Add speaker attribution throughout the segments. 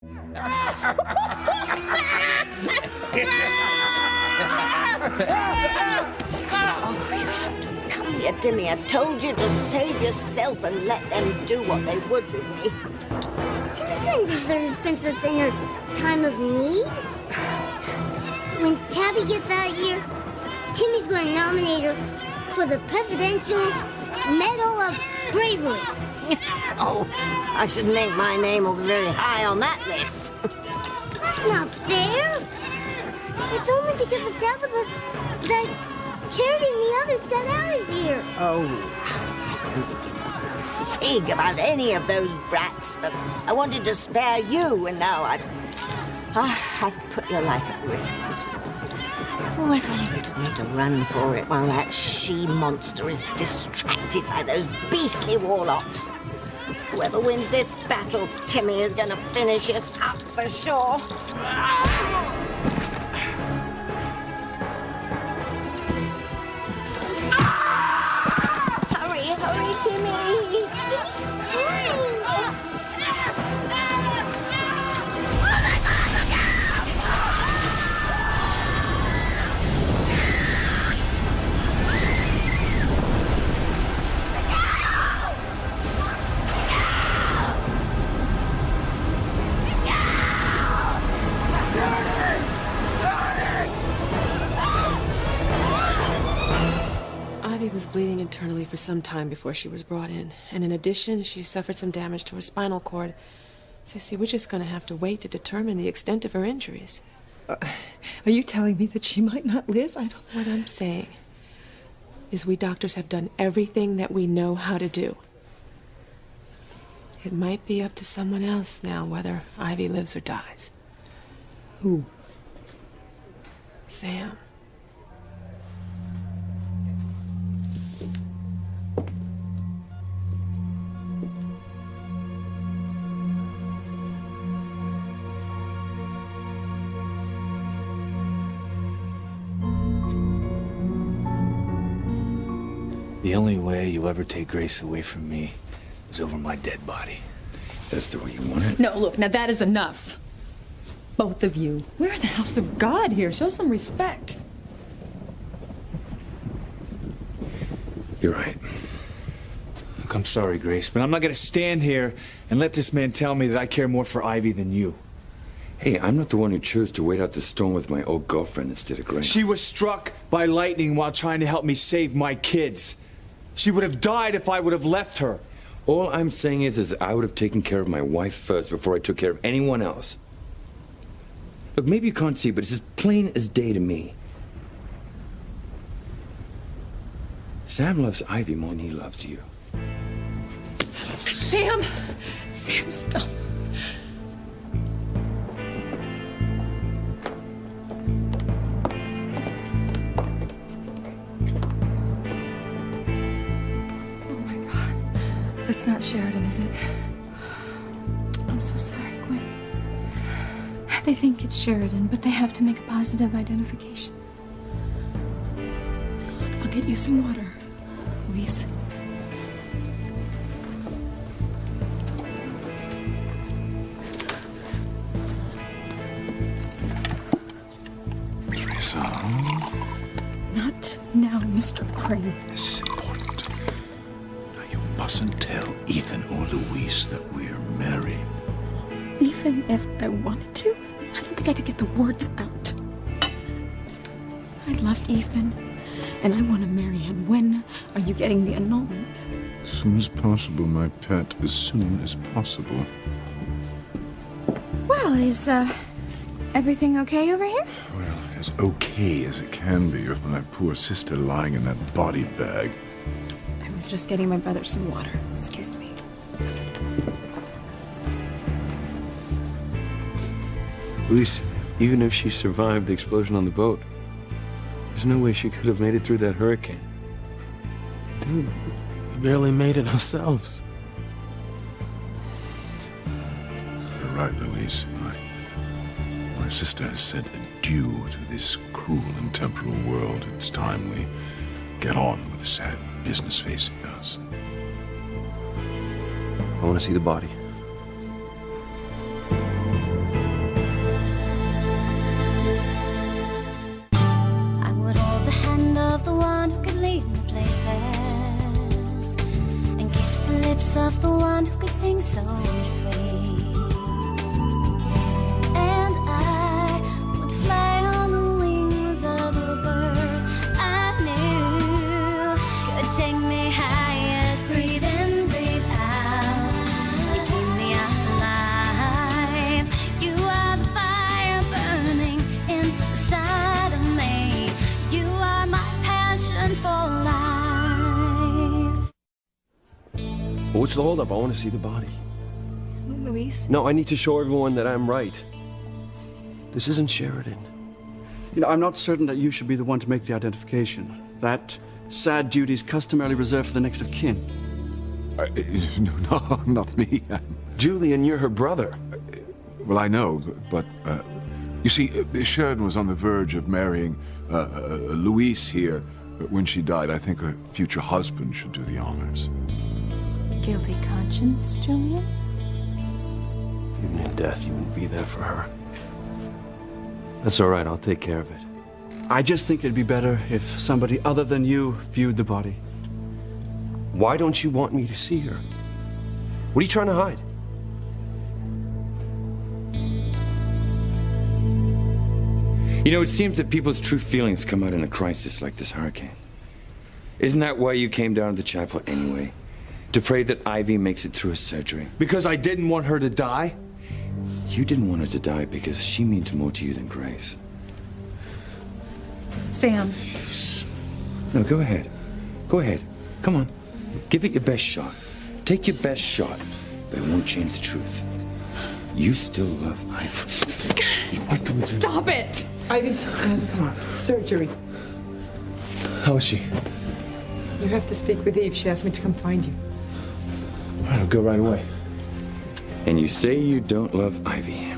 Speaker 1: Oh, you shouldn't have come here, Timmy. I told you to save yourself and let them do what they would with me.
Speaker 2: Timmy couldn't desert his princess in her time of need. When Tabby gets out of here, Timmy's going to nominate her for the Presidential Medal of Bravery.
Speaker 1: Oh, I should think my name will be very high on that list.
Speaker 2: That's not fair. It's only because of Tabitha that Charity and the others got out of here.
Speaker 1: Oh, I don't give a fig about any of those brats, but I wanted to spare you, and now I've put your life at risk once more. Oh, if only we could make a run for it while that she-monster is distracted by those beastly warlocks. Whoever wins this battle, Timmy is going to finish us up for sure. Hurry, Timmy!
Speaker 3: Ivy was bleeding internally for some time before she was brought in. And in addition, she suffered some damage to her spinal cord. Sissy, we're just going to have to wait to determine the extent of her injuries.
Speaker 4: Are you telling me that she might not live?
Speaker 3: What I'm saying is we doctors have done everything that we know how to do. It might be up to someone else now whether Ivy lives or dies.
Speaker 4: Who?
Speaker 3: Sam.
Speaker 5: The only way you'll ever take Grace away from me is over my dead body. That's the way you want it?
Speaker 4: No, look, now that is enough. Both of you. We're in the house of God here. Show some respect.
Speaker 5: You're right. Look, I'm sorry, Grace, but I'm not gonna stand here and let this man tell me that I care more for Ivy than you.
Speaker 6: Hey, I'm not the one who chose to wait out the storm with my old girlfriend instead of Grace.
Speaker 5: She was struck by lightning while trying to help me save my kids. She would have died if I would have left her.
Speaker 6: All I'm saying is I would have taken care of my wife first before I took care of anyone else. Look, maybe you can't see, but it's as plain as day to me. Sam loves Ivy more than he loves you.
Speaker 4: Sam! Sam, stop.
Speaker 7: It's not Sheridan, is it? I'm so sorry, Gwen. They think it's Sheridan, but they have to make a positive identification. I'll get you some water, Louise.
Speaker 8: Teresa.
Speaker 7: Not now, Mr. Crane.
Speaker 8: This is important. You mustn't tell Ethan or Louise that we're married.
Speaker 7: Even if I wanted to, I don't think I could get the words out. I love Ethan, and I want to marry him. When are you getting the annulment?
Speaker 8: As soon as possible, my pet. As soon as possible.
Speaker 7: Well, is, everything okay over here?
Speaker 8: Well, as okay as it can be with my poor sister lying in that body bag.
Speaker 7: I was just getting my brother some water. Excuse me.
Speaker 9: Louise, even if she survived the explosion on the boat, there's no way she could have made it through that hurricane.
Speaker 10: Dude, we barely made it ourselves.
Speaker 8: You're right, Louise. My sister has said adieu to this cruel and temporal world. It's time we get on with the sad business facing us.
Speaker 9: I want to see the body.
Speaker 11: of the one who could sing so sweet. And I would fly on the wings of a bird I knew could take me highest. Breathe in, breathe out. You keep me alive. You are the fire burning inside of me. You are my passion for life.
Speaker 9: Well, what's the holdup? I want to see the body.
Speaker 3: Luis?
Speaker 9: No, I need to show everyone that I'm right. This isn't Sheridan.
Speaker 12: You know, I'm not certain that you should be the one to make the identification. That sad duty is customarily reserved for the next of kin.
Speaker 8: No, not me.
Speaker 9: Julian, you're her brother.
Speaker 8: Well, I know, but you see, Sheridan was on the verge of marrying Luis here. But when she died, I think her future husband should do the honors.
Speaker 7: Guilty conscience, Julian?
Speaker 9: Even in death, you wouldn't be there for her. That's all right, I'll take care of it.
Speaker 12: I just think it'd be better if somebody other than you viewed the body.
Speaker 9: Why don't you want me to see her? What are you trying to hide?
Speaker 6: You know, it seems that people's true feelings come out in a crisis like this hurricane. Isn't that why you came down to the chapel anyway? To pray that Ivy makes it through her surgery?
Speaker 5: Because I didn't want her to die?
Speaker 6: You didn't want her to die because she means more to you than Grace.
Speaker 4: Sam.
Speaker 6: No, go ahead. Go ahead. Come on. Give it your best shot. Take your best shot. But it won't change the truth. You still love Ivy.
Speaker 4: Stop it!
Speaker 3: Ivy's surgery.
Speaker 5: How is she?
Speaker 3: You have to speak with Eve. She asked me to come find you.
Speaker 5: All right, I'll go right away.
Speaker 6: And you say you don't love Ivy.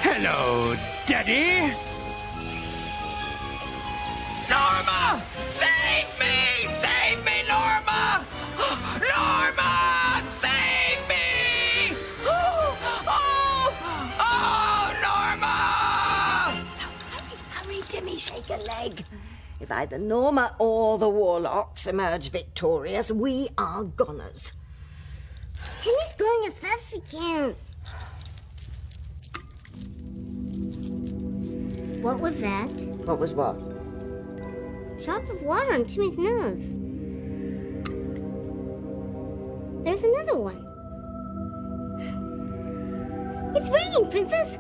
Speaker 13: Hello, Daddy. Norma! Save me! Save me, Norma! Norma! Save me! Norma!
Speaker 1: Hurry, Timmy, shake a leg. If either Norma or the Warlocks emerge victorious, we are goners.
Speaker 2: Timmy's going as fast as he can. What was that?
Speaker 1: What was what?
Speaker 2: Drop of water on Timmy's nose. There's another one. It's raining, Princess!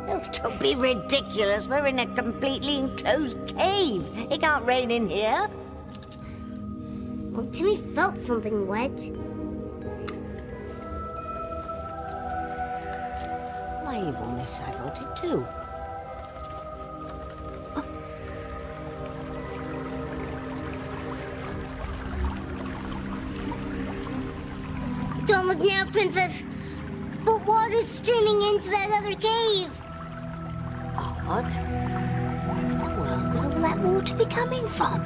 Speaker 1: Oh, don't be ridiculous. We're in a completely enclosed cave. It can't rain in here.
Speaker 2: Well, Timmy felt something wet.
Speaker 1: My evilness, I felt it too.
Speaker 2: Don't look now, Princess. But water's streaming into that other cave.
Speaker 1: What? Where in the world would all that water be coming from?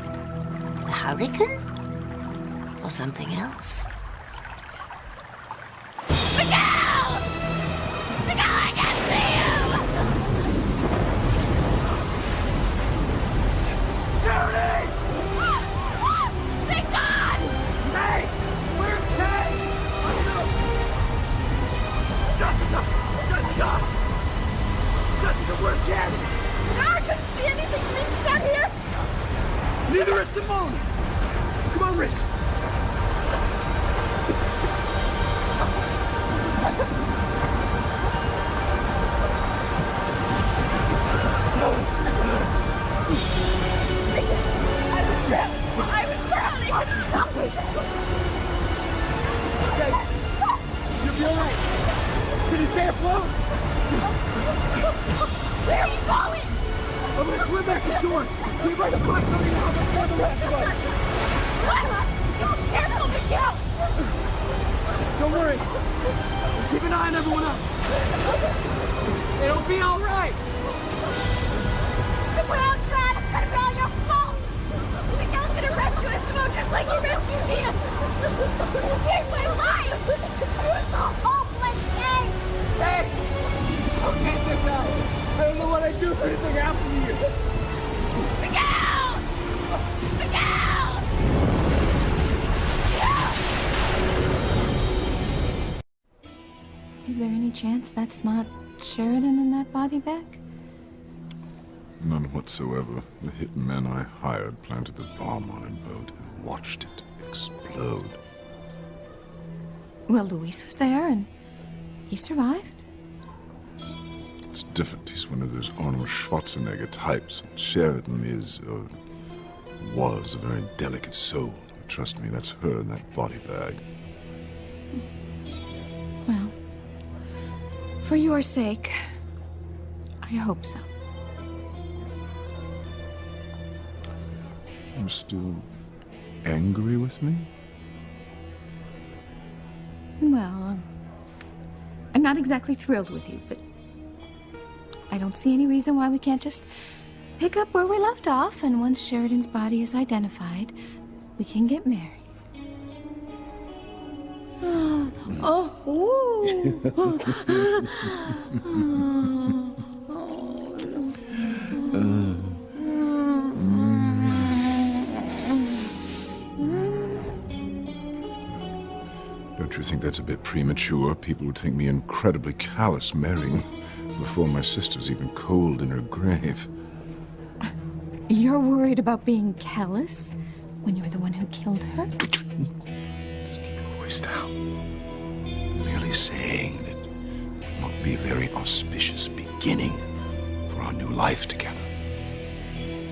Speaker 1: The hurricane? Or something else?
Speaker 13: Miguel! Miguel, I can't see you! Judy! Thank God! Hey! Where's Kay? Jessica! Jessica! Jessica, where's Ken? I couldn't see anything. She's down here. Neither is Simone. Come on, Rich. I was drowning. Okay. You'll be all right. Can you stay afloat? Where are you going? I'm gonna swim back to shore. See if I can find something out before the rest of us. What? Careful, Miguel! Don't worry. Keep an eye on everyone else. It'll be all right. We're all trapped. It's gonna be all your fault. Miguel's gonna rescue us, Simone, just like he rescued me. You saved my life. I do if anything happened to you? Miguel! Miguel!
Speaker 7: Is there any chance that's not Sheridan in that body bag?
Speaker 8: None whatsoever. The hitmen I hired planted the bomb on her boat and watched it explode.
Speaker 7: Well, Luis was there, and he survived.
Speaker 8: It's different. He's one of those Arnold Schwarzenegger types. Sheridan is, was a very delicate soul. Trust me, that's her in that body bag.
Speaker 7: Well, for your sake, I hope so.
Speaker 8: You're still angry with me?
Speaker 7: Well, I'm not exactly thrilled with you, but I don't see any reason why we can't just pick up where we left off, and once Sheridan's body is identified, we can get married.
Speaker 8: Don't you think that's a bit premature? People would think me incredibly callous marrying before my sister's even cold in her grave.
Speaker 7: You're worried about being callous when you're the one who killed her?
Speaker 8: Just keep your voice down. I'm merely saying that it might be a very auspicious beginning for our new life together.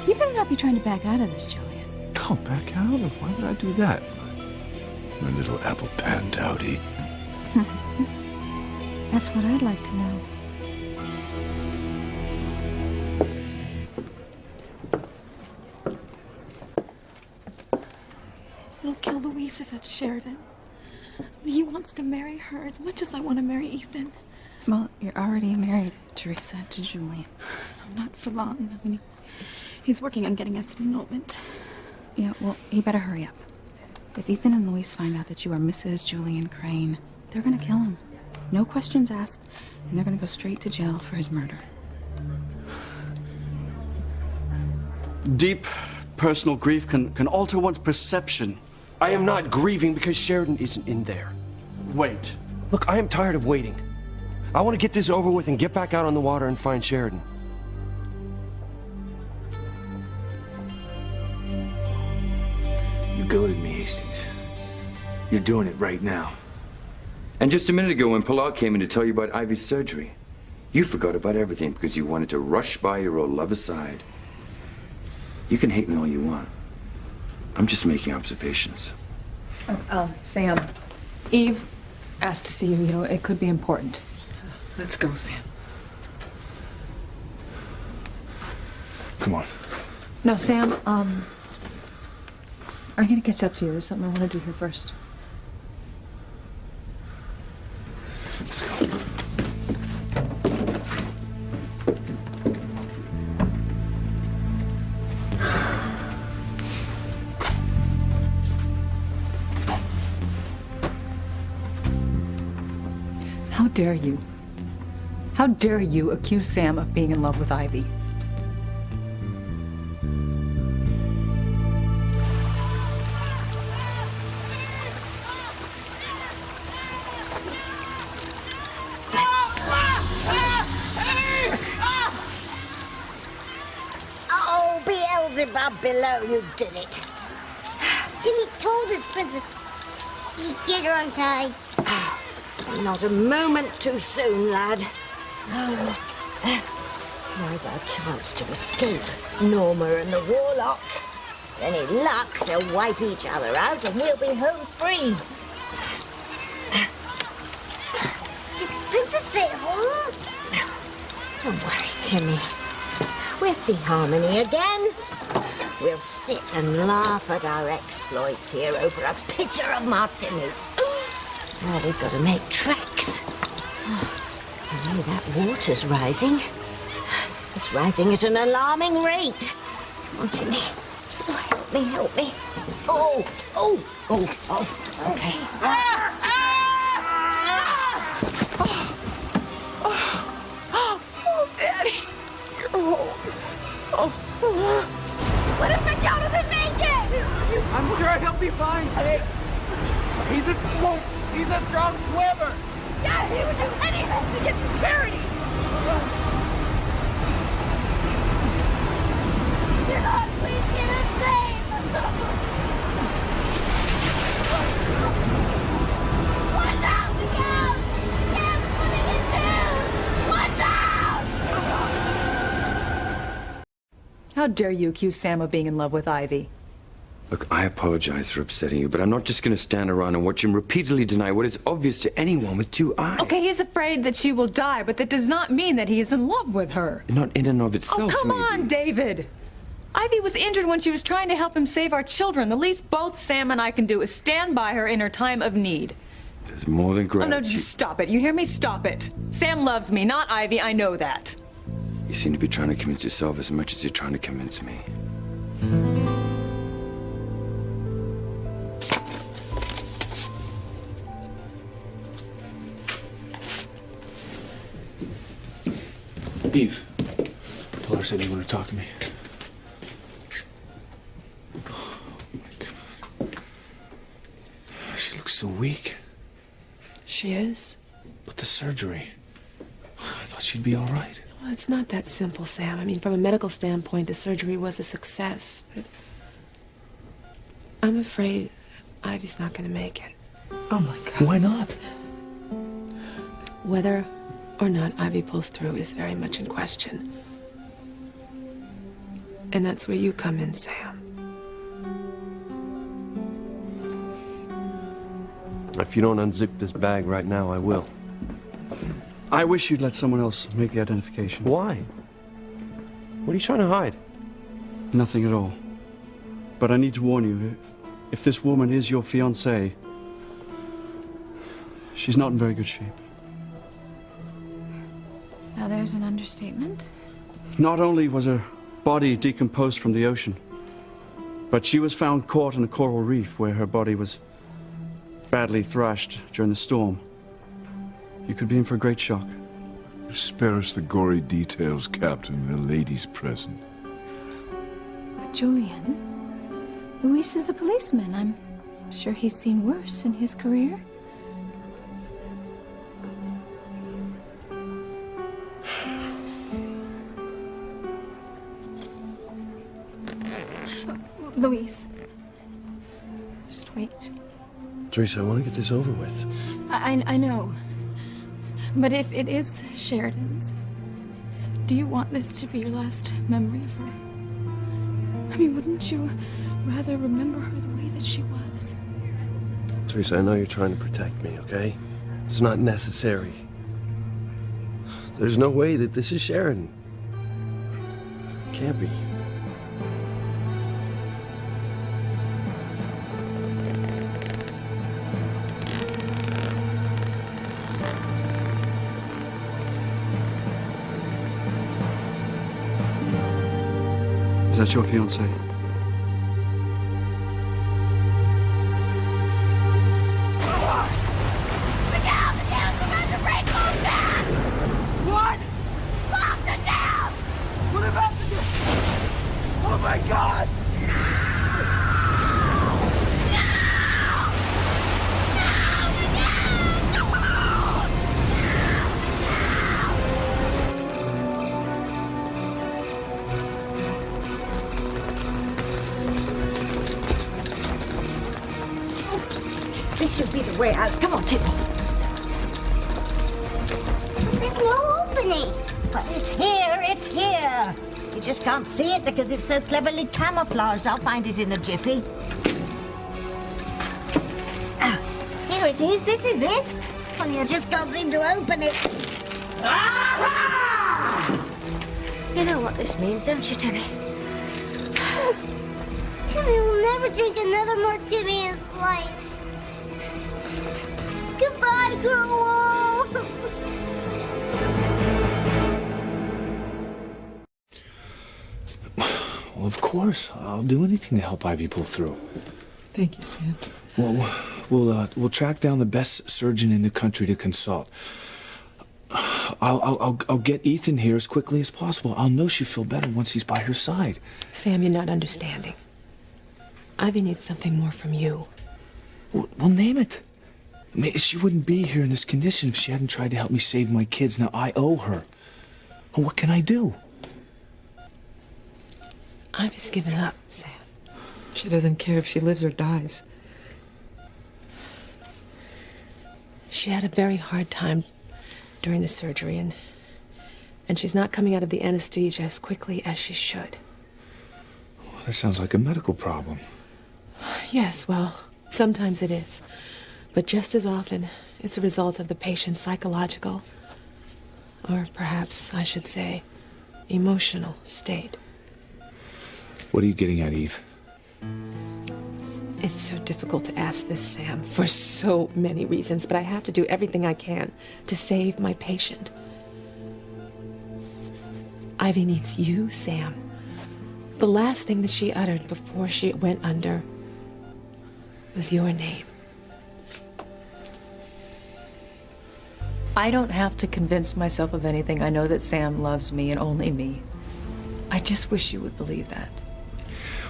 Speaker 7: You better not be trying to back out of this, Julian.
Speaker 8: Come back out? Why would I do that? My little apple pan dowdy.
Speaker 7: That's what I'd like to know.
Speaker 3: It'll kill Louise if it's Sheridan. He wants to marry her as much as I want to marry Ethan.
Speaker 7: Well, you're already married, Teresa, to Julian.
Speaker 3: Not for long. I mean, he's working on getting us an annulment.
Speaker 7: Yeah, well, you better hurry up. If Ethan and Louise find out that you are Mrs. Julian Crane, they're gonna kill him. No questions asked, and they're gonna go straight to jail for his murder.
Speaker 12: Deep personal grief can alter one's perception.
Speaker 10: I am not grieving because Sheridan isn't in there.
Speaker 12: Wait.
Speaker 10: Look, I am tired of waiting. I want to get this over with and get back out on the water and find Sheridan.
Speaker 5: You goaded me, Hastings. You're doing it right now.
Speaker 6: And just a minute ago, when Pilar came in to tell you about Ivy's surgery, you forgot about everything because you wanted to rush by your old love aside. You can hate me all you want. I'm just making observations.
Speaker 4: Sam, Eve asked to see you. You know, it could be important.
Speaker 3: Let's go, Sam.
Speaker 5: Come on.
Speaker 4: No, Sam, I'm gonna catch up to you. There's something I want to do here first.
Speaker 5: Let's go.
Speaker 4: How dare you? How dare you accuse Sam of being in love with Ivy?
Speaker 1: Oh, Beelzebub below, you did it.
Speaker 2: Timmy told us, Princess. He'd get her untied.
Speaker 1: Not a moment too soon, lad. Oh. Now's our chance to escape Norma and the Warlocks. Any luck, they'll wipe each other out and we'll be home free.
Speaker 2: Did Princess stay home?
Speaker 1: Don't worry, Timmy. We'll see Harmony again. We'll sit and laugh at our exploits here over a pitcher of martinis. Now we've got to make tracks. I know that water's rising. It's rising at an alarming rate. Come on, Timmy. Oh, help me, help me. Okay.
Speaker 3: Oh, Daddy. You're
Speaker 13: strong swimmer. Yeah, he would do anything to get to charity. You're not leaking insane. Watch out, Miguel! Sam's swimming in too! Watch out!
Speaker 4: How dare you accuse Sam of being in love with Ivy?
Speaker 6: Look, I apologize for upsetting you, but I'm not just going to stand around and watch him repeatedly deny what is obvious to anyone with two eyes.
Speaker 4: Okay, he is afraid that she will die, but that does not mean that he is in love with her.
Speaker 6: Not in and of itself,
Speaker 4: Oh, come
Speaker 6: maybe.
Speaker 4: on, David! Ivy was injured when she was trying to help him save our children. The least both Sam and I can do is stand by her in her time of need.
Speaker 6: There's more than
Speaker 4: Oh,
Speaker 6: gratitude.
Speaker 4: no, just stop it. You hear me? Stop it. Sam loves me, not Ivy. I know that.
Speaker 6: You seem to be trying to convince yourself as much as you're trying to convince me.
Speaker 5: Eve, Dolores said you want to talk to me. Oh, my God. She looks so weak.
Speaker 3: She is?
Speaker 5: But the surgery. I thought she'd be all right.
Speaker 3: Well, it's not that simple, Sam. I mean, from a medical standpoint, the surgery was a success, but I'm afraid Ivy's not going to make it.
Speaker 4: Oh, my God.
Speaker 5: Why not?
Speaker 3: Whether or not Ivy pulls through is very much in question. And that's where you come in, Sam.
Speaker 10: If you don't unzip this bag right now, I will.
Speaker 12: I wish you'd let someone else make the identification.
Speaker 10: Why? What are you trying to hide?
Speaker 12: Nothing at all. But I need to warn you, if this woman is your fiancée, she's not in very good shape.
Speaker 7: Now there's an understatement.
Speaker 12: Not only was her body decomposed from the ocean, but she was found caught in a coral reef where her body was badly thrashed during the storm. You could be in for a great shock.
Speaker 8: Spare us the gory details, Captain. The lady's present.
Speaker 7: But Julian, Luis is a policeman. I'm sure he's seen worse in his career. Luis, just wait.
Speaker 10: Teresa, I want to get this over with.
Speaker 7: I know. But if it is Sheridan's, do you want this to be your last memory of her? I mean, wouldn't you rather remember her the way that she was?
Speaker 10: Teresa, I know you're trying to protect me, okay? It's not necessary. There's no way that this is Sheridan. Can't be.
Speaker 12: Is that your fiancée?
Speaker 13: What? Lock it down! What about the... Oh my God!
Speaker 1: This should be the way out. Come on, Tippy.
Speaker 2: There's no opening.
Speaker 1: But it's here, it's here. You just can't see it because it's so cleverly camouflaged. I'll find it in a jiffy. Ah, here it is. This is it. Only I just can't seem to open it. Ah! You know what this means, don't you, Timmy?
Speaker 2: Timmy will never drink another martini in his life. Goodbye, Growell.
Speaker 5: Well, of course. I'll do anything to help Ivy pull through.
Speaker 3: Thank you, Sam.
Speaker 5: Well, we'll track down the best surgeon in the country to consult. I'll get Ethan here as quickly as possible. I'll know she'll feel better once he's by her side.
Speaker 3: Sam, you're not understanding. Ivy needs something more from you.
Speaker 5: Well, name it. I mean, she wouldn't be here in this condition if she hadn't tried to help me save my kids. Now I owe her. Well, what can I do?
Speaker 3: Ivy's given up, Sam. She doesn't care if she lives or dies. She had a very hard time during the surgery, and she's not coming out of the anesthesia as quickly as she should.
Speaker 5: Well, that sounds like a medical problem.
Speaker 3: Yes, well, sometimes it is. But just as often, it's a result of the patient's psychological, or perhaps I should say, emotional state.
Speaker 5: What are you getting at, Eve?
Speaker 3: It's so difficult to ask this, Sam, for so many reasons, but I have to do everything I can to save my patient. Ivy needs you, Sam. The last thing that she uttered before she went under was your name.
Speaker 4: I don't have to convince myself of anything. I know that Sam loves me and only me. I just wish you would believe that.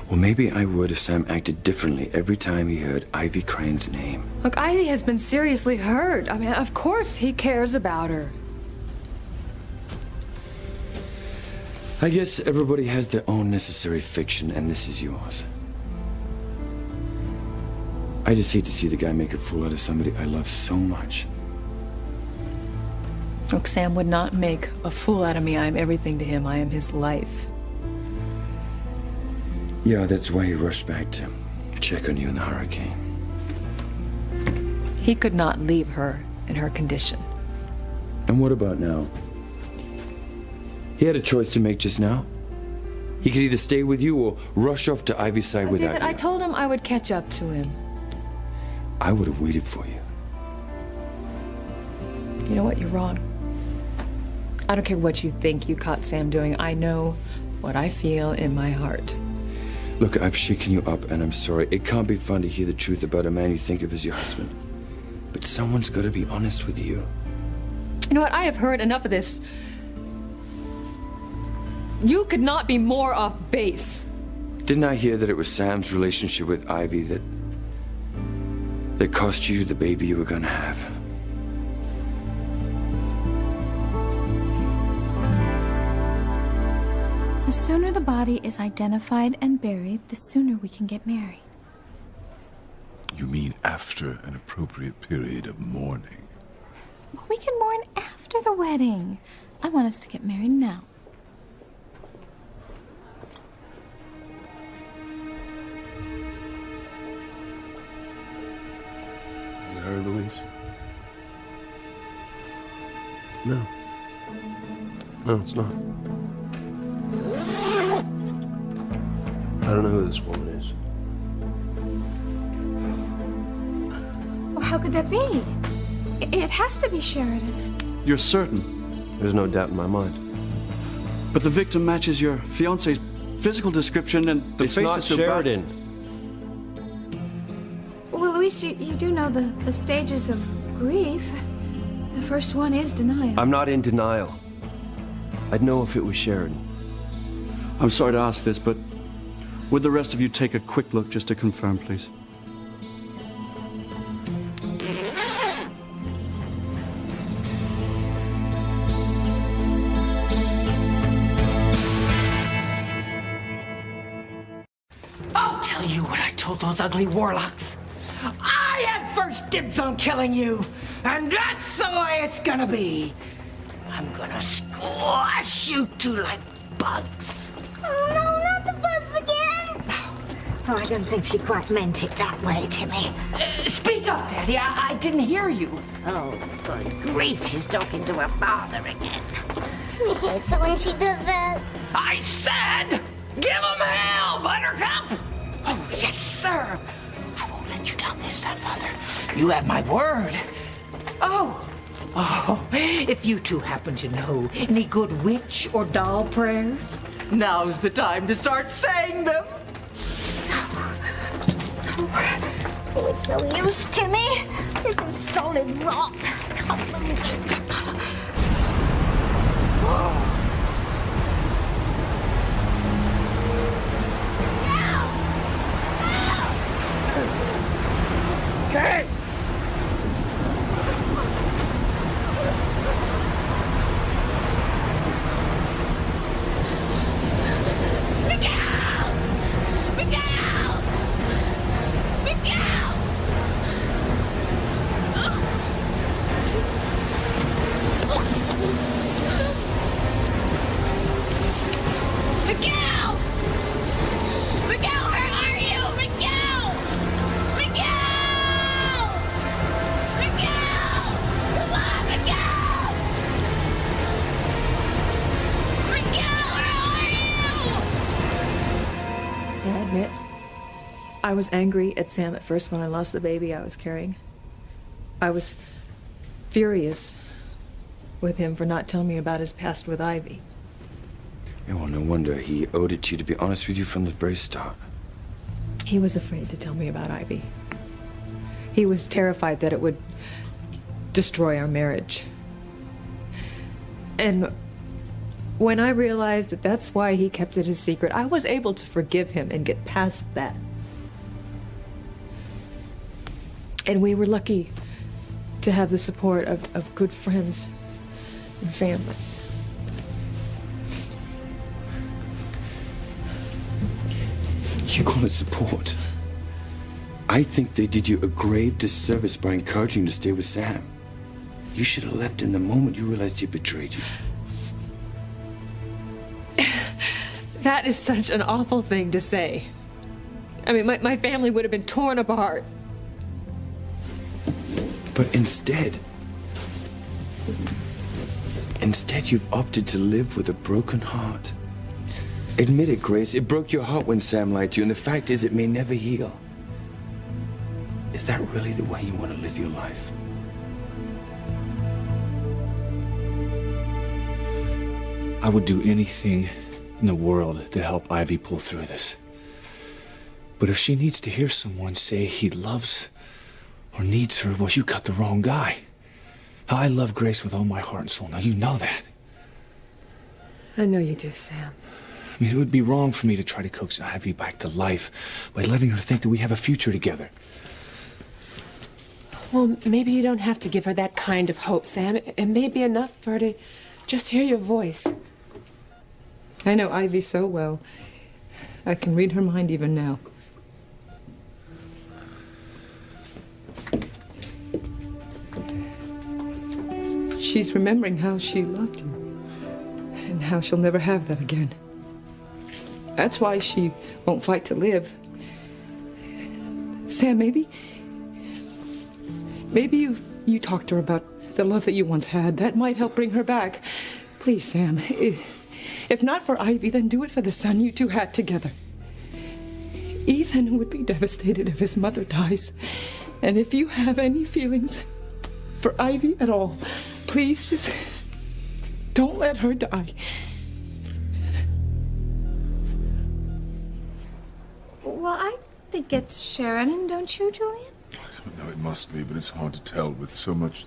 Speaker 6: Well, maybe I would if Sam acted differently every time he heard Ivy Crane's name.
Speaker 4: Look, Ivy has been seriously hurt. I mean, of course he cares about her.
Speaker 6: I guess everybody has their own necessary fiction, and this is yours. I just hate to see the guy make a fool out of somebody I love so much.
Speaker 4: Look, Sam would not make a fool out of me. I am everything to him. I am his life.
Speaker 6: Yeah, that's why he rushed back to check on you in the hurricane.
Speaker 4: He could not leave her in her condition.
Speaker 6: And what about now? He had a choice to make just now. He could either stay with you or rush off to Ivy's side without
Speaker 4: David,
Speaker 6: you.
Speaker 4: I told him I would catch up to him.
Speaker 6: I would have waited for you.
Speaker 4: You know what? You're wrong. I don't care what you think you caught Sam doing. I know what I feel in my heart.
Speaker 6: Look, I've shaken you up, and I'm sorry. It can't be fun to hear the truth about a man you think of as your husband. But someone's got to be honest with you.
Speaker 4: You know what? I have heard enough of this. You could not be more off base.
Speaker 6: Didn't I hear that it was Sam's relationship with Ivy that cost you the baby you were gonna have?
Speaker 14: The sooner the body is identified and buried, the sooner we can get married.
Speaker 8: You mean after an appropriate period of mourning?
Speaker 14: We can mourn after the wedding. I want us to get married now.
Speaker 9: Is that her, Louise? No. No, it's not. I don't know who this woman is.
Speaker 7: Well, how could that be? It has to be Sheridan.
Speaker 12: You're certain?
Speaker 9: There's no doubt in my mind.
Speaker 12: But the victim matches your fiance's physical description and the
Speaker 9: It's
Speaker 12: face
Speaker 9: not
Speaker 12: is so
Speaker 9: Sheridan.
Speaker 7: Well, Luis, you do know the stages of grief. The first one is denial.
Speaker 9: I'm not in denial. I'd know if it was Sheridan.
Speaker 12: I'm sorry to ask this, but would the rest of you take a quick look just to confirm, please?
Speaker 15: I'll tell you what I told those ugly warlocks. I had first dibs on killing you, and that's the way it's gonna be. I'm gonna squash you two like bugs.
Speaker 2: Oh, no, not the bugs again!
Speaker 1: Oh, I don't think she quite meant it that way, Timmy.
Speaker 15: Speak up, Daddy. I didn't hear you.
Speaker 1: Oh, good grief, she's talking to her father again.
Speaker 2: Timmy hates it when she does that.
Speaker 15: I said, give him hell, Buttercup! Oh, yes, sir. I won't let you down this time, Father. You have my word. Oh, if you two happen to know any good witch or doll prayers, now's the time to start saying them.
Speaker 1: Oh, it's no use, Timmy. This is solid rock. I can't move it.
Speaker 15: Okay.
Speaker 4: I was angry at Sam at first when I lost the baby I was carrying. I was furious with him for not telling me about his past with Ivy.
Speaker 6: Yeah, well, no wonder. He owed it to you to be honest with you from the very start.
Speaker 4: He was afraid to tell me about Ivy. He was terrified that it would destroy our marriage. And when I realized that that's why he kept it a secret, I was able to forgive him and get past that. And we were lucky to have the support of good friends and family.
Speaker 6: You call it support? I think they did you a grave disservice by encouraging you to stay with Sam. You should have left in the moment you realized he betrayed you.
Speaker 3: That is such an awful thing to say. I mean, my family would have been torn apart.
Speaker 6: But instead you've opted to live with a broken heart. Admit it, Grace. It broke your heart when Sam lied to you, and the fact is it may never heal. Is that really the way you want to live your life?
Speaker 5: I would do anything in the world to help Ivy pull through this. But if she needs to hear someone say he loves or needs her, well, you got the wrong guy. I love Grace with all my heart and soul. Now, you know that.
Speaker 3: I know you do, Sam.
Speaker 5: I mean, it would be wrong for me to try to coax Ivy back to life by letting her think that we have a future together.
Speaker 3: Well, maybe you don't have to give her that kind of hope, Sam. It may be enough for her to just hear your voice.
Speaker 7: I know Ivy so well. I can read her mind even now. She's remembering how she loved you, and how she'll never have that again. That's why she won't fight to live. Sam, maybe you talk to her about the love that you once had. That might help bring her back. Please, Sam. If not for Ivy, then do it for the son you two had together. Ethan would be devastated if his mother dies. And if you have any feelings for Ivy at all, please just don't let her die.
Speaker 14: Well, I think it's Sheridan, don't you, Julian?
Speaker 8: I don't know, it must be, but it's hard to tell with so much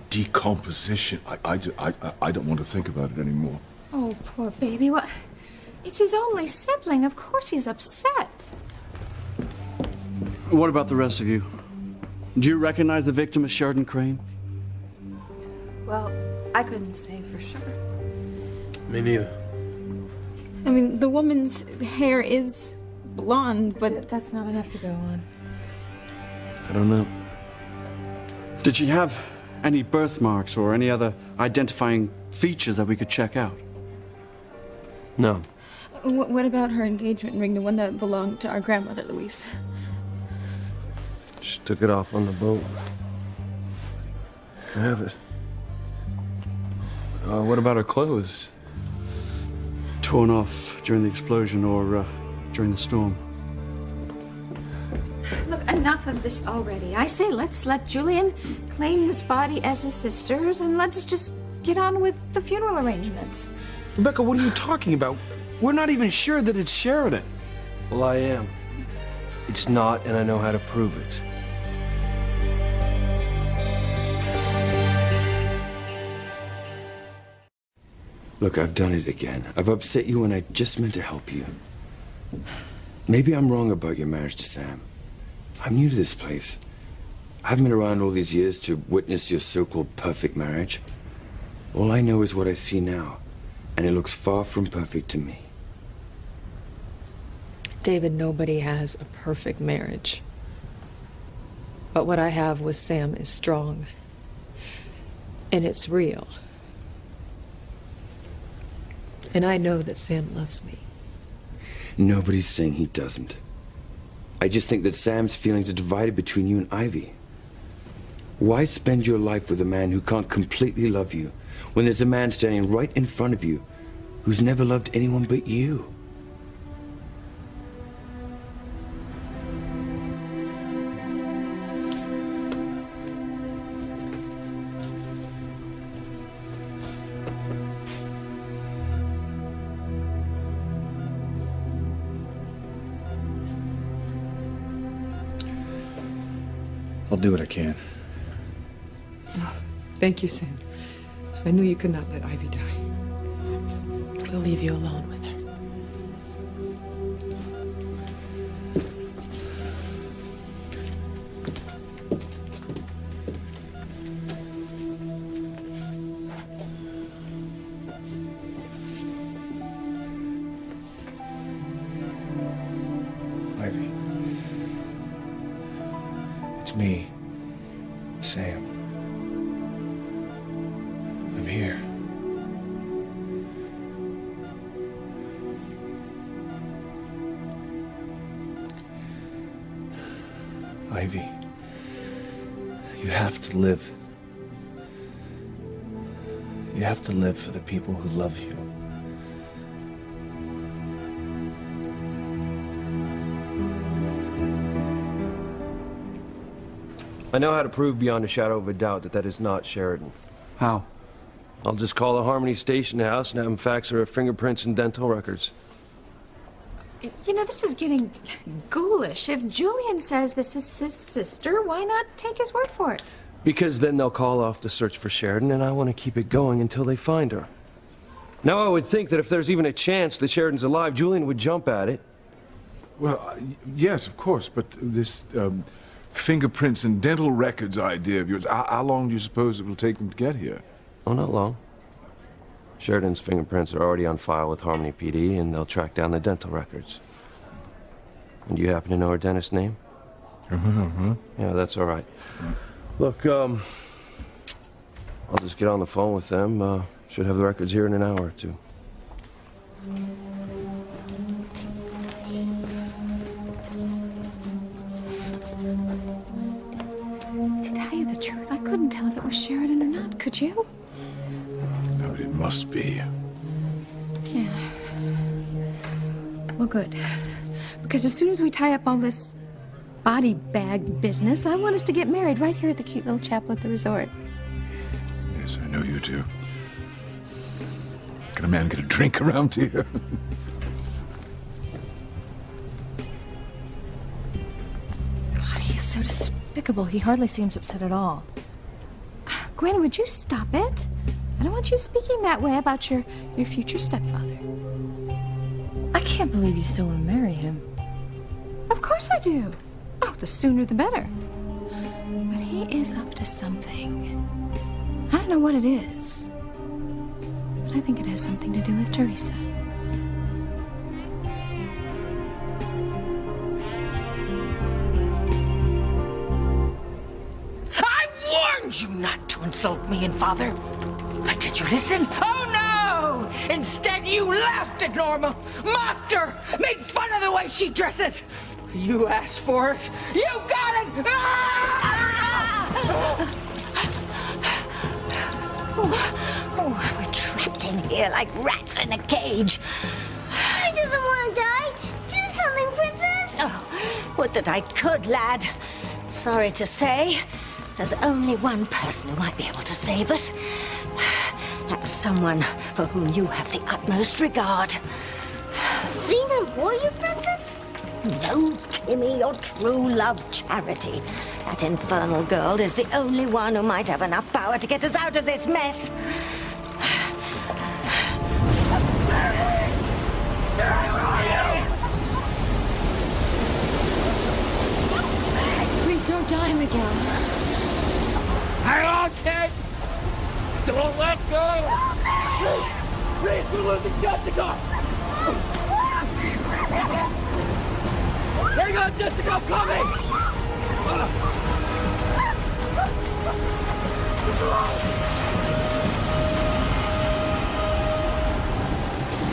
Speaker 8: decomposition. I don't want to think about it anymore.
Speaker 14: Oh, poor baby. What? It's his only sibling. Of course he's upset.
Speaker 12: What about the rest of you? Do you recognize the victim as Sheridan Crane?
Speaker 14: Well, I couldn't say for sure.
Speaker 10: Me neither.
Speaker 7: I mean, the woman's hair is blonde, but
Speaker 3: that's not enough to go on.
Speaker 9: I don't know.
Speaker 12: Did she have any birthmarks or any other identifying features that we could check out?
Speaker 10: No.
Speaker 7: What about her engagement ring, the one that belonged to our grandmother, Louise?
Speaker 10: She took it off on the boat. I have it. What about her clothes?
Speaker 12: Torn off during the explosion or during the storm.
Speaker 14: Look, enough of this already. I say let's let Julian claim this body as his sister's and let's just get on with the funeral arrangements.
Speaker 10: Rebecca, what are you talking about? We're not even sure that it's Sheridan. Well, I am. It's not, and I know how to prove it.
Speaker 6: Look, I've done it again. I've upset you when I just meant to help you. Maybe I'm wrong about your marriage to Sam. I'm new to this place. I haven't been around all these years to witness your so-called perfect marriage. All I know is what I see now, and it looks far from perfect to me.
Speaker 3: David, nobody has a perfect marriage. But what I have with Sam is strong. And it's real. And I know that Sam loves me.
Speaker 6: Nobody's saying he doesn't. I just think that Sam's feelings are divided between you and Ivy. Why spend your life with a man who can't completely love you when there's a man standing right in front of you who's never loved anyone but you?
Speaker 5: do what I can.
Speaker 3: Oh, thank you, Sam. I knew you could not let Ivy die. We'll leave you alone with her.
Speaker 5: Ivy. It's me, Sam. I'm here. Ivy, you have to live. You have to live for the people who love you.
Speaker 10: I know how to prove beyond a shadow of a doubt that that is not Sheridan.
Speaker 12: How?
Speaker 10: I'll just call the Harmony Station House and have them fax her fingerprints and dental records.
Speaker 14: You know, this is getting ghoulish. If Julian says this is his sister, why not take his word for it?
Speaker 10: Because then they'll call off the search for Sheridan, and I want to keep it going until they find her. Now, I would think that if there's even a chance that Sheridan's alive, Julian would jump at it.
Speaker 8: Well, yes, of course, but this fingerprints and dental records idea of yours, how long do you suppose it will take them to get here?
Speaker 10: Oh, not long. Sheridan's fingerprints are already on file with Harmony PD, and they'll track down the dental records. And do you happen to know her dentist's name? Yeah, that's all right. Look, I'll just get on the phone with them. Should have the records here in an hour or two.
Speaker 14: To tell you the truth, I couldn't tell if it was Sheridan or not, could you?
Speaker 8: No, but it must be.
Speaker 14: Yeah. Well, good. Because as soon as we tie up all this body bag business, I want us to get married right here at the cute little chapel at the resort.
Speaker 8: Yes, I know you do. Can a man get a drink around here?
Speaker 14: God, he is so despicable. He hardly seems upset at all. Gwen, would you stop it? I don't want you speaking that way about your future stepfather.
Speaker 7: I can't believe you still want to marry him.
Speaker 14: Of course I do. Oh, the sooner the better. But he is up to something. I don't know what it is. But I think it has something to do with Teresa.
Speaker 15: I warned you not to insult me and Father. But did you listen? Oh, no! Instead, you laughed at Norma, mocked her, made fun of the way she dresses. You asked for it. You got it!
Speaker 1: We're trapped in here like rats in a cage.
Speaker 2: Timmy doesn't want to die. Do something, Princess.
Speaker 1: Oh, would that I could, lad. Sorry to say, there's only one person who might be able to save us. That's someone for whom you have the utmost regard.
Speaker 2: Xenon warrior, Princess?
Speaker 1: No, Timmy, your true love, Charity. That infernal girl is the only one who might have enough power to get us out of this mess.
Speaker 7: Please don't die, Miguel.
Speaker 13: Hang on, kid! Don't let go! Please, we're losing Jessica! Hang on, Jessica, I'm coming!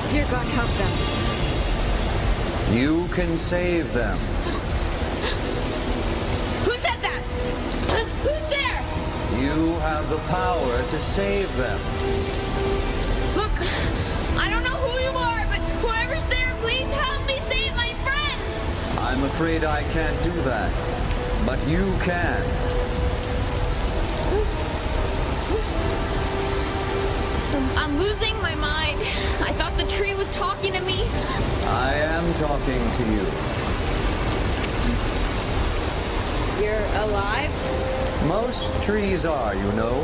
Speaker 7: Dear God, help them.
Speaker 16: You can save them.
Speaker 7: Who said that? Who's there?
Speaker 16: You have the power to save them.
Speaker 7: Look, I don't know who you are, but whoever's there, please help me save my friends!
Speaker 16: I'm afraid I can't do that, but you can.
Speaker 7: I'm losing my mind. I thought the tree was talking to me.
Speaker 16: I am talking to you.
Speaker 17: you're alive?
Speaker 16: Most trees are, you know.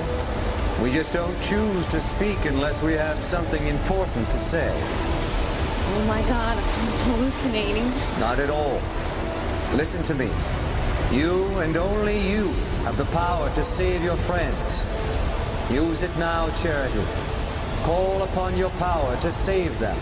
Speaker 16: We just don't choose to speak unless we have something important to say.
Speaker 17: Oh my god, I'm hallucinating.
Speaker 16: Not at all. Listen to me. You and only you have the power to save your friends. Use it now, Charity. Call upon your power to save them.